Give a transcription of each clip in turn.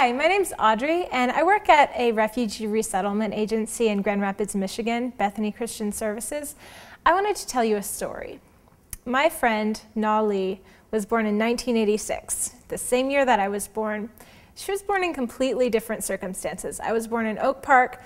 Hi, my name's Audrey, and I work at a refugee resettlement agency in Grand Rapids, Michigan, Bethany Christian Services. I wanted to tell you a story. My friend, Na Lee, was born in 1986, the same year that I was born. She was born in completely different circumstances. I was born in Oak Park,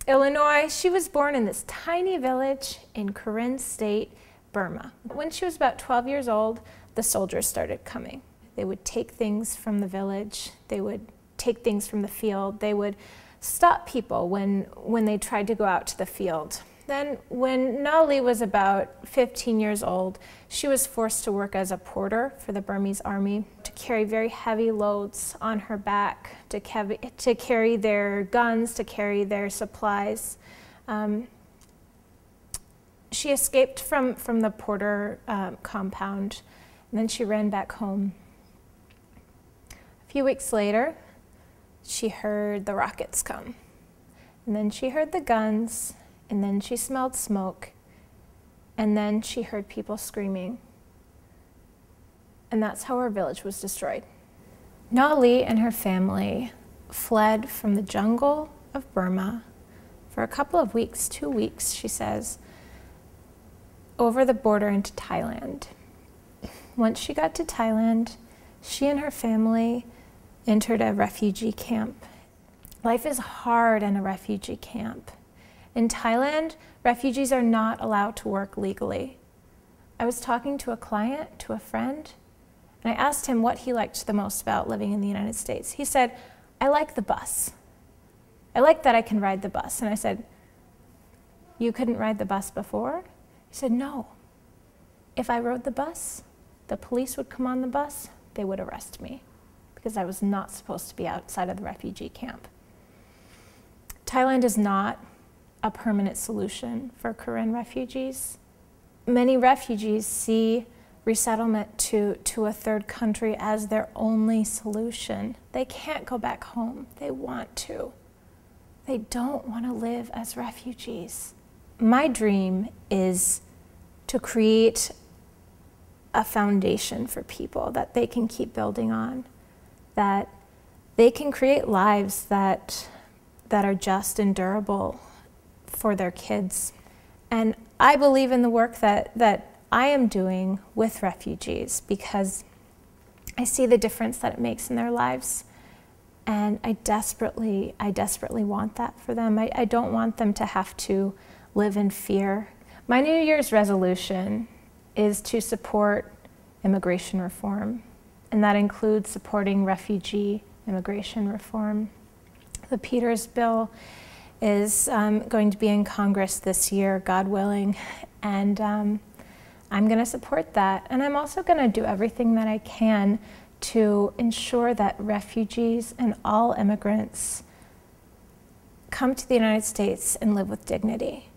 Illinois. She was born in this tiny village in Karen State, Burma. When she was about 12 years old, the soldiers started coming. They would take things from the village. They would take things from the field. They would stop people when they tried to go out to the field. Then when Na Lee was about 15 years old, she was forced to work as a porter for the Burmese army, to carry very heavy loads on her back, to carry their guns, to carry their supplies. She escaped from the porter compound, and then she ran back home. A few weeks later, she heard the rockets come, and then she heard the guns, and then she smelled smoke, and then she heard people screaming. And that's how her village was destroyed. Na Lee and her family fled from the jungle of Burma for a couple of weeks, 2 weeks, she says, over the border into Thailand. Once she got to Thailand, she and her family entered a refugee camp. Life is hard in a refugee camp. In Thailand, refugees are not allowed to work legally. I was talking to a client, to a friend, and I asked him what he liked the most about living in the United States. He said, "I like the bus. I like that I can ride the bus." And I said, "You couldn't ride the bus before?" He said, "No. If I rode the bus, the police would come on the bus, they would arrest me because I was not supposed to be outside of the refugee camp." Thailand is not a permanent solution for Karen refugees. Many refugees see resettlement to a third country as their only solution. They can't go back home. They want to. They don't want to live as refugees. My dream is to create a foundation for people that they can keep building on, that they can create lives that are just and durable for their kids. And I believe in the work that I am doing with refugees because I see the difference that it makes in their lives. And I desperately want that for them. I don't want them to have to live in fear. My New Year's resolution is to support immigration reform, and that includes supporting refugee immigration reform. The Peters bill is going to be in Congress this year, God willing, and I'm going to support that. And I'm also going to do everything that I can to ensure that refugees and all immigrants come to the United States and live with dignity.